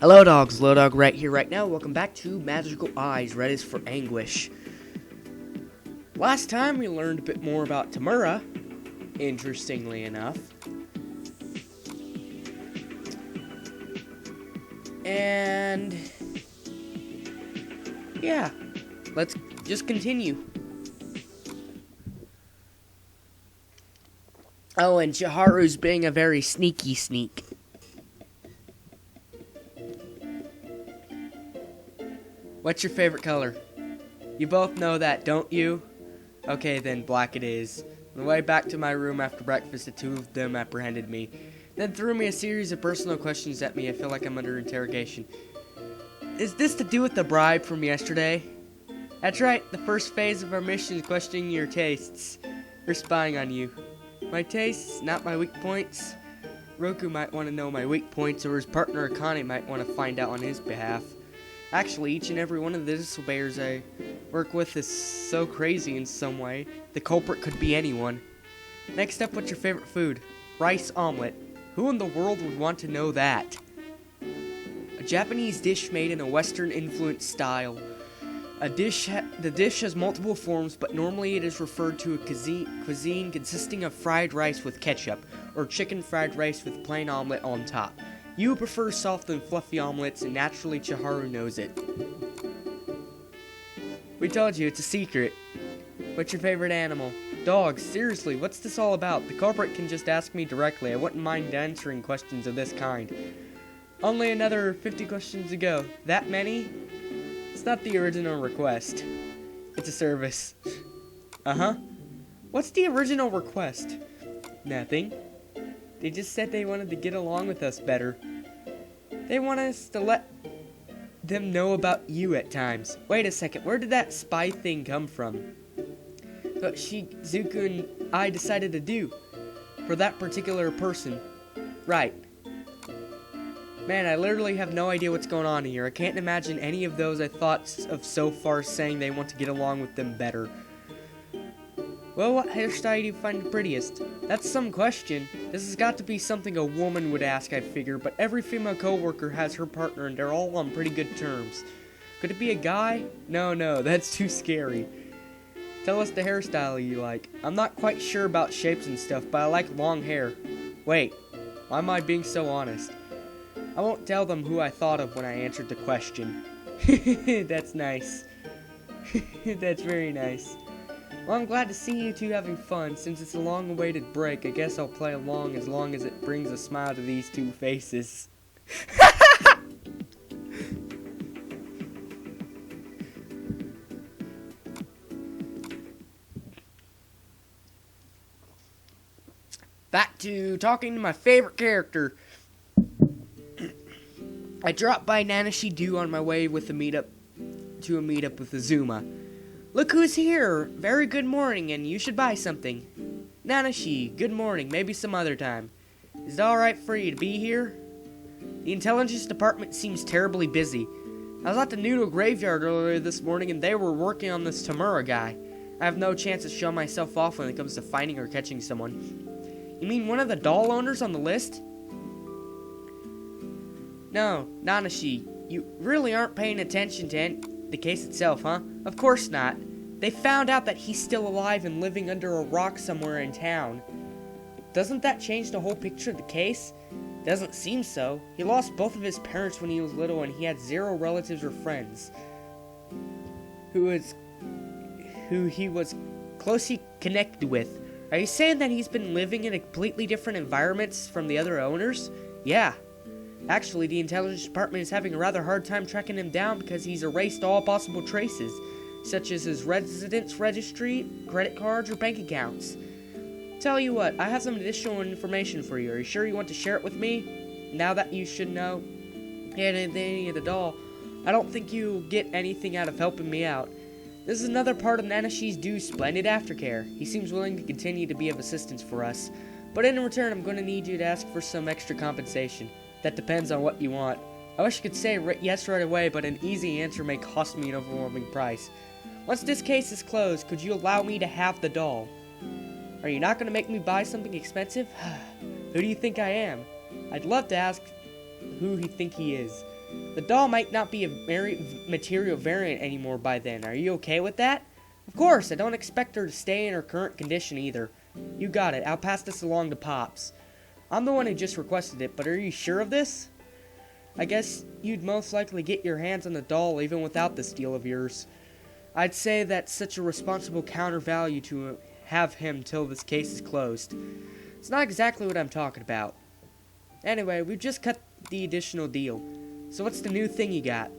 Hello dogs, Lildawg right here right now. Welcome back to Magical Eyes. Red is for Anguish. Last time we learned a bit more about Tamura, interestingly enough. And yeah, let's just continue. Oh, and Chiharu's being a very sneaky sneak. What's your favorite color? You both know that, don't you? Okay, then black it is. On the way back to my room after breakfast, the two of them apprehended me, then threw me a series of personal questions at me. I feel like I'm under interrogation. Is this to do with the bribe from yesterday? That's right, the first phase of our mission is questioning your tastes. We're spying on you. My tastes, not my weak points. Roku might want to know my weak points, or his partner Akane might want to find out on his behalf. Actually, each and every one of the disobeyers I work with is so crazy in some way. The culprit could be anyone. Next up, what's your favorite food? Rice omelet. Who in the world would want to know that? A Japanese dish made in a Western-influenced style. The dish has multiple forms, but normally it is referred to a cuisine consisting of fried rice with ketchup, or chicken fried rice with plain omelet on top. You prefer soft and fluffy omelets, and naturally Chiharu knows it. We told you, it's a secret. What's your favorite animal? Dogs, seriously, what's this all about? The culprit can just ask me directly. I wouldn't mind answering questions of this kind. Only another 50 questions to go. That many? It's not the original request. It's a service. Uh-huh. What's the original request? Nothing. They just said they wanted to get along with us better. They want us to let them know about you at times. Wait a second, where did that spy thing come from? What Shizuku and I decided to do for that particular person. Right. Man, I literally have no idea what's going on here. I can't imagine any of those I thought of so far saying they want to get along with them better. Well, what hairstyle do you find the prettiest? That's some question. This has got to be something a woman would ask, I figure, but every female coworker has her partner and they're all on pretty good terms. Could it be a guy? No, that's too scary. Tell us the hairstyle you like. I'm not quite sure about shapes and stuff, but I like long hair. Wait, why am I being so honest? I won't tell them who I thought of when I answered the question. That's nice. That's very nice. Well, I'm glad to see you two having fun. Since it's a long-awaited break, I guess I'll play along as it brings a smile to these two faces. Back to talking to my favorite character. I dropped by Nanashi-do on my way with a meetup with Azuma. Look who's here! Very good morning, and you should buy something. Nanashi, good morning, maybe some other time. Is it alright for you to be here? The intelligence department seems terribly busy. I was at the Noodle graveyard earlier this morning, and they were working on this Tamura guy. I have no chance to show myself off when it comes to finding or catching someone. You mean one of the doll owners on the list? No, Nanashi, you really aren't paying attention to the case itself, huh? Of course not. They found out that he's still alive and living under a rock somewhere in town. Doesn't that change the whole picture of the case? Doesn't seem so. He lost both of his parents when he was little, and he had zero relatives or friends who he was closely connected with. Are you saying that he's been living in a completely different environments from the other owners? Yeah. Actually, the intelligence department is having a rather hard time tracking him down because he's erased all possible traces, such as his residence registry, credit cards, or bank accounts. Tell you what, I have some additional information for you. Are you sure you want to share it with me? Now that you should know anything of the doll, I don't think you'll get anything out of helping me out. This is another part of Nanashi's splendid aftercare. He seems willing to continue to be of assistance for us, but in return, I'm going to need you to ask for some extra compensation. That depends on what you want. I wish I could say yes right away, but an easy answer may cost me an overwhelming price. Once this case is closed, could you allow me to have the doll? Are you not going to make me buy something expensive? Who do you think I am? I'd love to ask who he think he is. The doll might not be a material variant anymore by then. Are you okay with that? Of course, I don't expect her to stay in her current condition either. You got it. I'll pass this along to Pops. I'm the one who just requested it, but are you sure of this? I guess you'd most likely get your hands on the doll even without this deal of yours. I'd say that's such a responsible counter value to have him till this case is closed. It's not exactly what I'm talking about. Anyway, we've just cut the additional deal. So what's the new thing you got?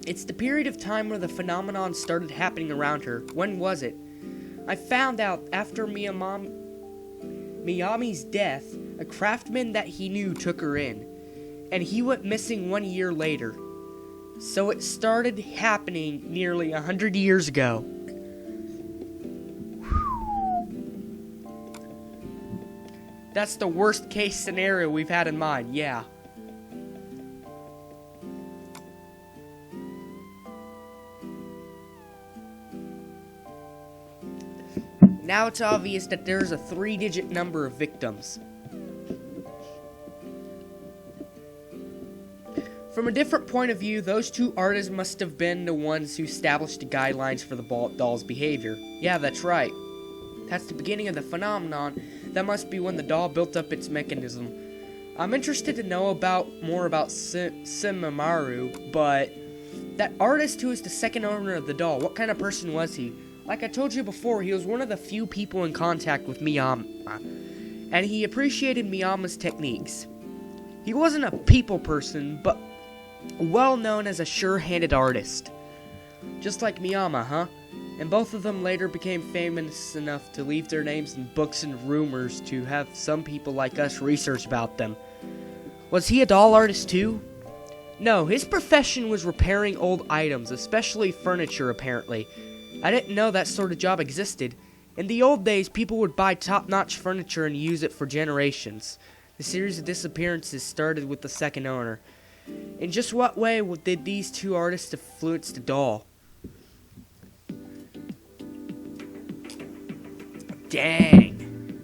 It's the period of time where the phenomenon started happening around her. When was it? I found out after Miyami's death, a craftsman that he knew took her in. And he went missing 1 year later. So it started happening nearly 100 years ago. That's the worst case scenario we've had in mind, yeah. Now it's obvious that there's a 3-digit number of victims. From a different point of view, those two artists must have been the ones who established the guidelines for the doll's behavior. Yeah, that's right. That's the beginning of the phenomenon. That must be when the doll built up its mechanism. I'm interested to know more about Simamaru, but that artist who is the second owner of the doll, what kind of person was he? Like I told you before, he was one of the few people in contact with Miyama, and he appreciated Miyama's techniques. He wasn't a people person, but well known as a sure-handed artist. Just like Miyama, huh? And both of them later became famous enough to leave their names in books and rumors to have some people like us research about them. Was he a doll artist too? No, his profession was repairing old items, especially furniture apparently. I didn't know that sort of job existed. In the old days, people would buy top-notch furniture and use it for generations. The series of disappearances started with the second owner. In just what way did these two artists influence the doll? Dang.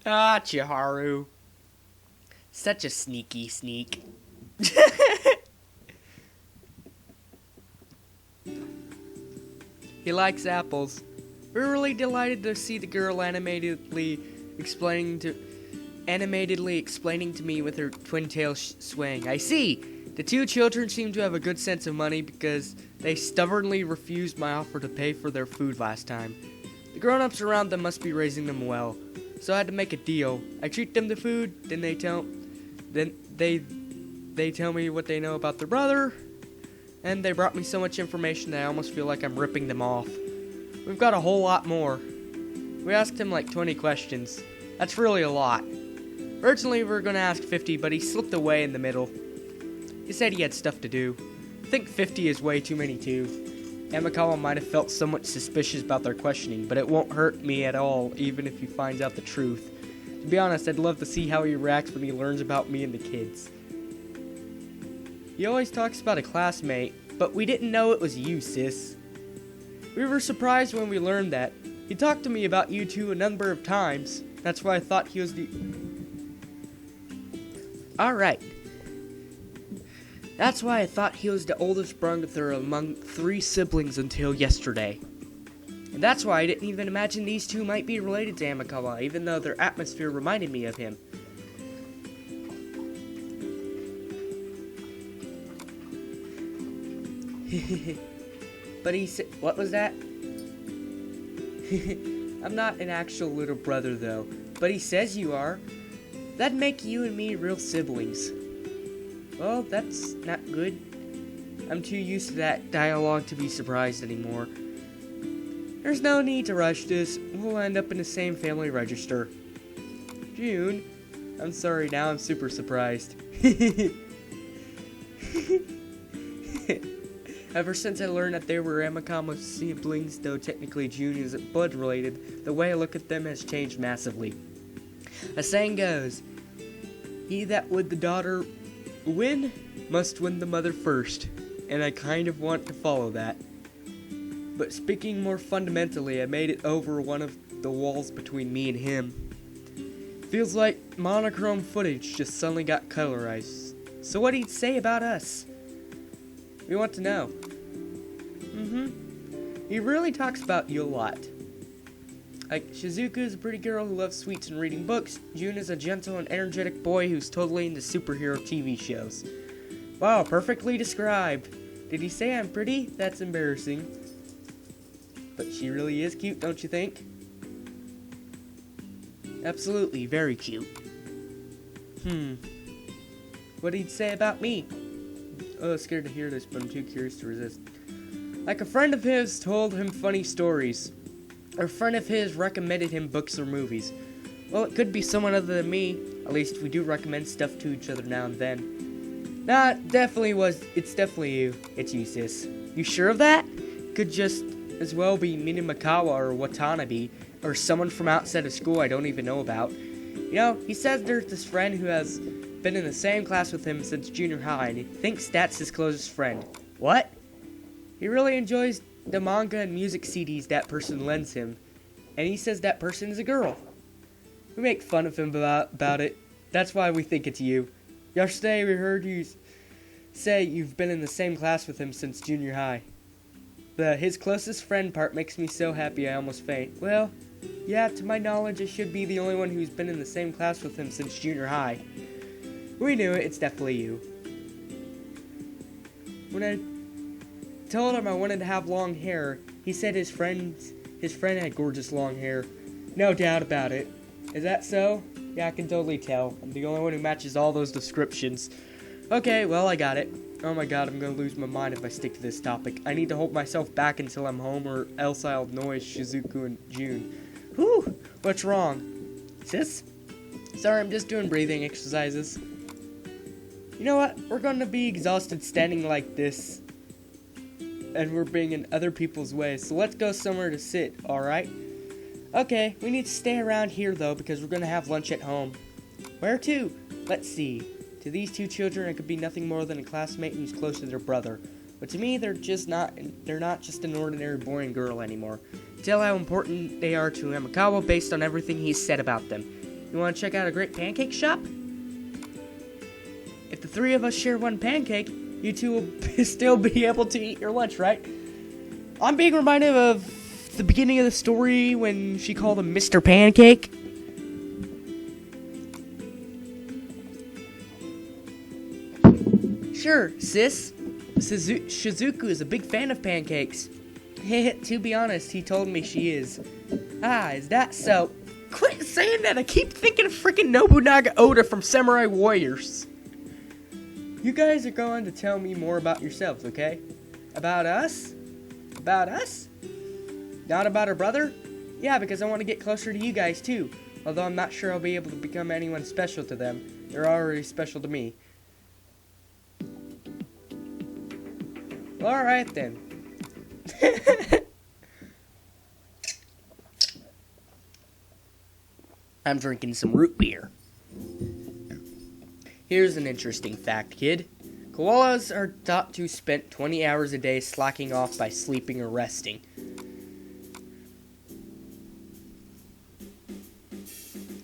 Ah, Chiharu. Such a sneaky sneak. He likes apples. We're really delighted to see the girl animatedly explaining to me with her twin tail swaying. I see! The two children seem to have a good sense of money because they stubbornly refused my offer to pay for their food last time. The grown-ups around them must be raising them well, so I had to make a deal. I treat them to food, then they tell me what they know about their brother, and they brought me so much information that I almost feel like I'm ripping them off. We've got a whole lot more. We asked him like 20 questions. That's really a lot. Originally we were going to ask 50, but he slipped away in the middle. He said he had stuff to do. I think 50 is way too many too. Amikawa might have felt somewhat suspicious about their questioning, but it won't hurt me at all, even if he finds out the truth. To be honest, I'd love to see how he reacts when he learns about me and the kids. He always talks about a classmate, but we didn't know it was you, sis. We were surprised when we learned that. He talked to me about you two a number of times. That's why I thought he was the... Alright. That's why I thought he was the oldest brother among 3 siblings until yesterday. And that's why I didn't even imagine these two might be related to Amikawa, even though their atmosphere reminded me of him. But he said, what was that? I'm not an actual little brother though, but he says you are. That'd make you and me real siblings. Well, that's not good. I'm too used to that dialogue to be surprised anymore. There's no need to rush this. We'll end up in the same family register. June? I'm sorry, now I'm super surprised. Ever since I learned that they were Amikawa's siblings, though technically June isn't blood related, the way I look at them has changed massively. A saying goes, he that would the daughter win, must win the mother first, and I kind of want to follow that. But speaking more fundamentally, I made it over one of the walls between me and him. Feels like monochrome footage just suddenly got colorized. So what he'd say about us? We want to know. He really talks about you a lot. Like, Shizuku is a pretty girl who loves sweets and reading books. Jun is a gentle and energetic boy who's totally into superhero TV shows. Wow, perfectly described. Did he say I'm pretty? That's embarrassing. But she really is cute, don't you think? Absolutely, very cute. What'd he say about me? Oh, scared to hear this, but I'm too curious to resist. Like a friend of his told him funny stories. Or a friend of his recommended him books or movies. Well, it could be someone other than me. At least we do recommend stuff to each other now and then. Nah, it's definitely you. It's you, sis. You sure of that? Could just as well be Minamikawa or Watanabe, or someone from outside of school I don't even know about. You know, he says there's this friend who has been in the same class with him since junior high, and he thinks that's his closest friend. What? He really enjoys the manga and music CDs that person lends him, and he says that person is a girl. We make fun of him about it. That's why we think it's you. Yesterday we heard you say you've been in the same class with him since junior high. The his closest friend part makes me so happy I almost faint. Well, yeah, to my knowledge I should be the only one who's been in the same class with him since junior high. We knew it, it's definitely you. When I told him I wanted to have long hair, he said his friend had gorgeous long hair. No doubt about it. Is that so? Yeah, I can totally tell. I'm the only one who matches all those descriptions. Okay, well, I got it. Oh my god, I'm gonna lose my mind if I stick to this topic. I need to hold myself back until I'm home, or else I'll annoy Shizuku and Jun. Whew! What's wrong? Sis? Sorry, I'm just doing breathing exercises. You know what? We're gonna be exhausted standing like this, and we're being in other people's way, so let's go somewhere to sit, alright? Okay, we need to stay around here though, because we're gonna have lunch at home. Where to? Let's see. To these two children, it could be nothing more than a classmate who's close to their brother. But to me, they're not just an ordinary boy and girl anymore. Tell how important they are to Amikawa based on everything he's said about them. You want to check out a great pancake shop? If the three of us share one pancake, you two will still be able to eat your lunch, right? I'm being reminded of the beginning of the story when she called him Mr. Pancake. Sure, sis. Shizuku is a big fan of pancakes. To be honest, he told me she is. Ah, is that so? Quit saying that. I keep thinking of freaking Nobunaga Oda from Samurai Warriors. You guys are going to tell me more about yourselves, okay? About us? About us? Not about her brother? Yeah, because I want to get closer to you guys too. Although I'm not sure I'll be able to become anyone special to them. They're already special to me. Alright then. I'm drinking some root beer. Here's an interesting fact, kid. Koalas are thought to spend 20 hours a day slacking off by sleeping or resting.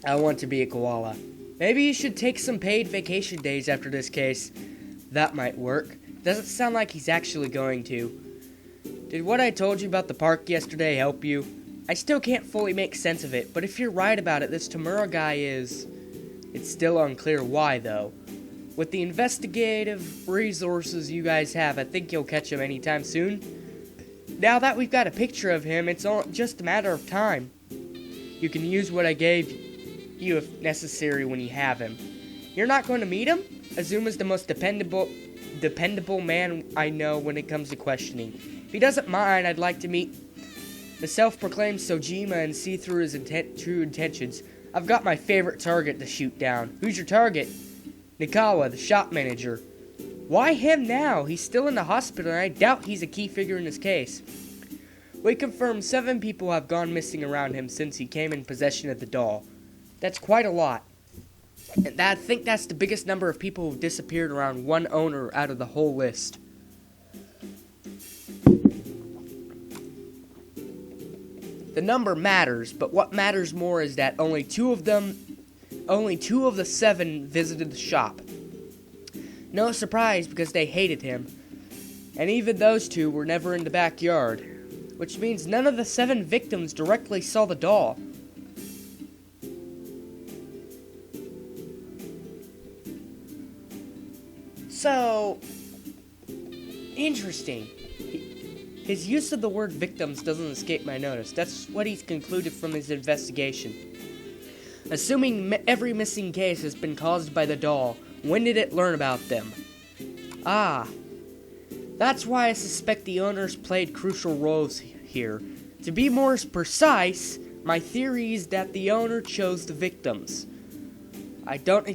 I want to be a koala. Maybe you should take some paid vacation days after this case. That might work. Doesn't sound like he's actually going to. Did what I told you about the park yesterday help you? I still can't fully make sense of it, but if you're right about it, this Tamura guy is... It's still unclear why, though. With the investigative resources you guys have, I think you'll catch him anytime soon. Now that we've got a picture of him, it's all just a matter of time. You can use what I gave you if necessary when you have him. You're not going to meet him? Azuma's the most dependable man I know when it comes to questioning. If he doesn't mind, I'd like to meet the self-proclaimed Sojima and see through his true intentions. I've got my favorite target to shoot down. Who's your target? Nikawa, the shop manager. Why him now? He's still in the hospital and I doubt he's a key figure in this case. We confirmed 7 people have gone missing around him since he came in possession of the doll. That's quite a lot. And I think that's the biggest number of people who've disappeared around one owner out of the whole list. The number matters, but what matters more is that only 2 of them only 2 of the 7 visited the shop. No surprise, because they hated him. And even those 2 were never in the backyard, which means none of the 7 victims directly saw the doll. So, interesting. His use of the word victims doesn't escape my notice. That's what he's concluded from his investigation. Assuming every missing case has been caused by the doll, when did it learn about them? Ah, that's why I suspect the owners played crucial roles here. To be more precise, my theory is that the owner chose the victims. I don't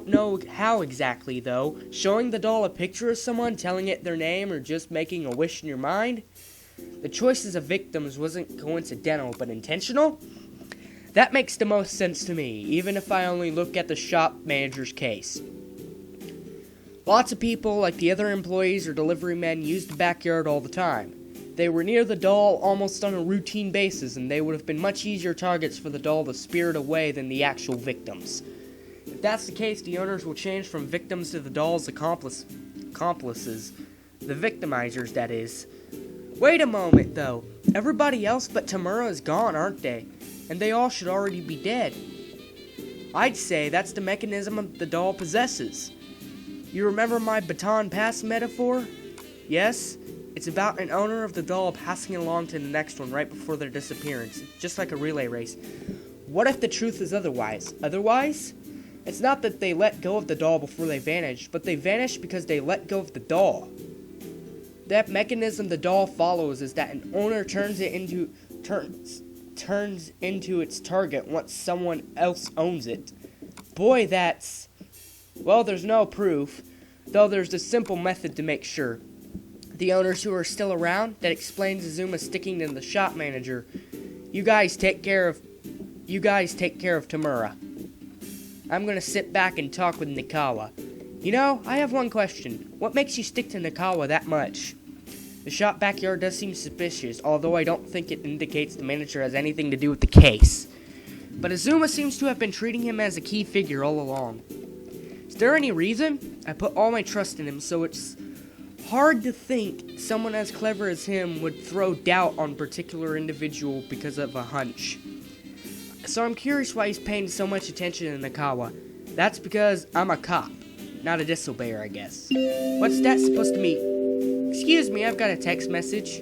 know how exactly, though. Showing the doll a picture of someone, telling it their name, or just making a wish in your mind? The choices of victims wasn't coincidental, but intentional? That makes the most sense to me, even if I only look at the shop manager's case. Lots of people, like the other employees or delivery men, use the backyard all the time. They were near the doll almost on a routine basis, and they would have been much easier targets for the doll to spirit away than the actual victims. If that's the case, the owners will change from victims to the doll's accomplices. The victimizers, that is. Wait a moment, though. Everybody else but Tamura is gone, aren't they? And they all should already be dead. I'd say that's the mechanism the doll possesses. You remember my baton pass metaphor? Yes? It's about an owner of the doll passing along to the next one right before their disappearance, just like a relay race. What if the truth is otherwise? Otherwise? It's not that they let go of the doll before they vanished, but they vanished because they let go of the doll. That mechanism the doll follows is that an owner turns into its target once someone else owns it. Boy, that's... Well, there's no proof, though there's a simple method to make sure. The owners who are still around, that explains Azuma sticking to the shop manager. You guys take care of Tamura. I'm gonna sit back and talk with Nikawa. You know, I have one question. What makes you stick to Nikawa that much? The shop backyard does seem suspicious, although I don't think it indicates the manager has anything to do with the case. But Azuma seems to have been treating him as a key figure all along. Is there any reason? I put all my trust in him, so it's hard to think someone as clever as him would throw doubt on a particular individual because of a hunch. So I'm curious why he's paying so much attention to Nikawa. That's because I'm a cop, not a disobeyer, I guess. What's that supposed to mean? Excuse me, I've got a text message.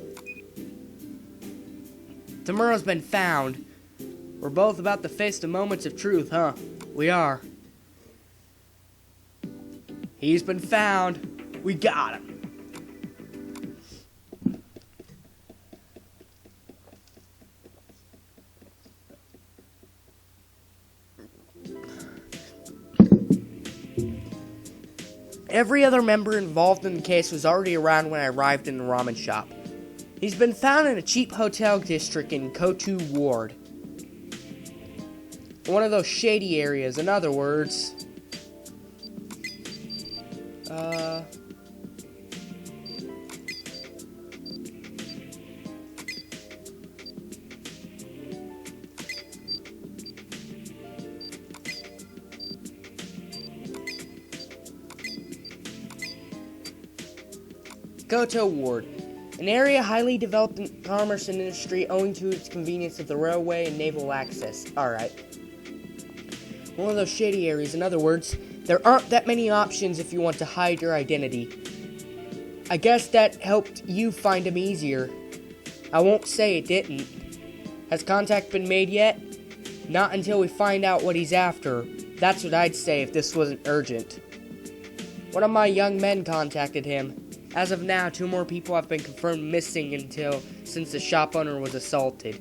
Tamura's been found. We're both about to face the moments of truth, huh? We are. He's been found. We got him. Every other member involved in the case was already around when I arrived in the ramen shop. He's been found in a cheap hotel district in Kotu Ward. One of those shady areas, in other words. Goto Ward, an area highly developed in commerce and industry owing to its convenience of the railway and naval access. Alright. One of those shady areas, in other words, there aren't that many options if you want to hide your identity. I guess that helped you find him easier. I won't say it didn't. Has contact been made yet? Not until we find out what he's after. That's what I'd say if this wasn't urgent. One of my young men contacted him. As of now, 2 more people have been confirmed missing since the shop owner was assaulted.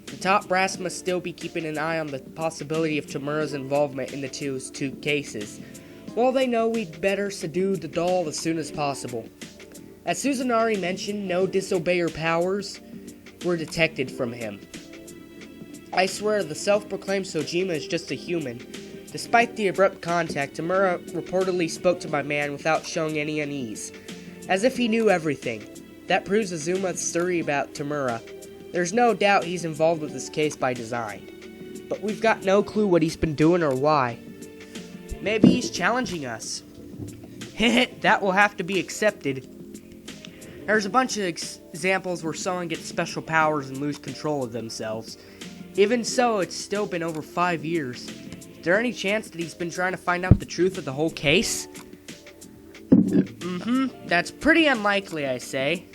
The top brass must still be keeping an eye on the possibility of Tamura's involvement in the two cases. Well, they know we'd better subdue the doll as soon as possible. As Suzunari mentioned, no disobeyer powers were detected from him. I swear the self-proclaimed Sojima is just a human. Despite the abrupt contact, Tamura reportedly spoke to my man without showing any unease. As if he knew everything. That proves Azuma's story about Tamura. There's no doubt he's involved with this case by design. but we've got no clue what he's been doing or why. Maybe he's challenging us. That will have to be accepted. There's a bunch of examples where someone gets special powers and lose control of themselves. Even so, it's still been over 5 years. Is there any chance that he's been trying to find out the truth of the whole case? That's pretty unlikely, I say.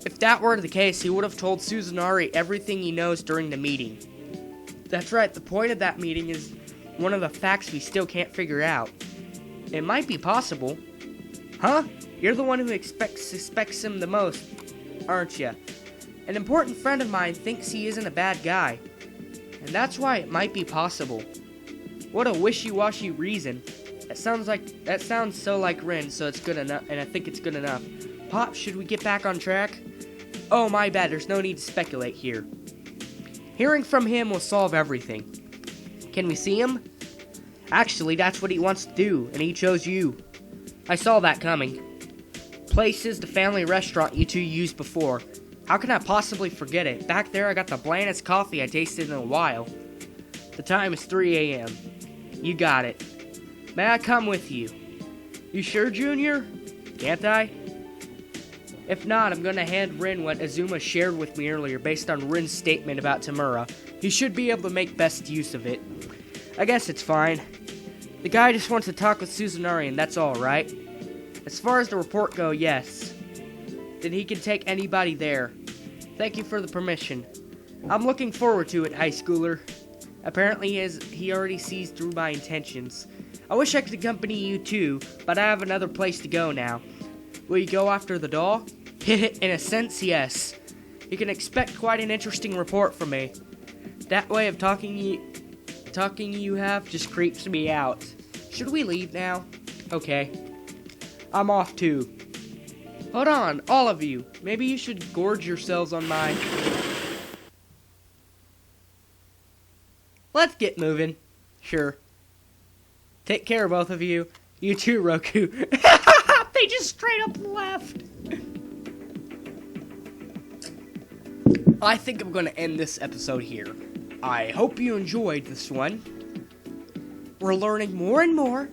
If that were the case, he would have told Suzunari everything he knows during the meeting. That's right, the point of that meeting is one of the facts we still can't figure out. It might be possible. Huh? You're the one who suspects him the most, aren't you? An important friend of mine thinks he isn't a bad guy. And that's why it might be possible. What a wishy-washy reason. That sounds so like Rin, so it's good enough, and I think it's good enough. Pop, should we get back on track? Oh, my bad, there's no need to speculate here. Hearing from him will solve everything. Can we see him? Actually, that's what he wants to do, and he chose you. I saw that coming. Place is the family restaurant you two used before. How can I possibly forget it? Back there, I got the blandest coffee I tasted in a while. The time is 3 a.m. You got it. May I come with you? You sure, Junior? Can't I? If not, I'm gonna hand Rin what Azuma shared with me earlier based on Rin's statement about Tamura. He should be able to make best use of it. I guess it's fine. The guy just wants to talk with Suzunari and that's all, right? As far as the report goes, yes. Then he can take anybody there. Thank you for the permission. I'm looking forward to it, high schooler. Apparently he already sees through my intentions. I wish I could accompany you too, but I have another place to go now. Will you go after the doll? In a sense, yes. You can expect quite an interesting report from me. That way of talking you have just creeps me out. Should we leave now? Okay. I'm off too. Hold on, all of you. Maybe you should gorge yourselves on my... Let's get moving. Sure. Take care, both of you. You too, Roku. They just straight up left. I think I'm going to end this episode here. I hope you enjoyed this one. We're learning more and more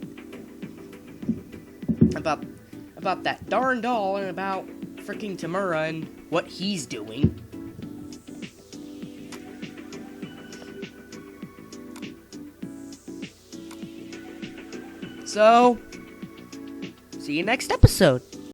about that darn doll and about freaking Tamura and what he's doing. So, see you next episode.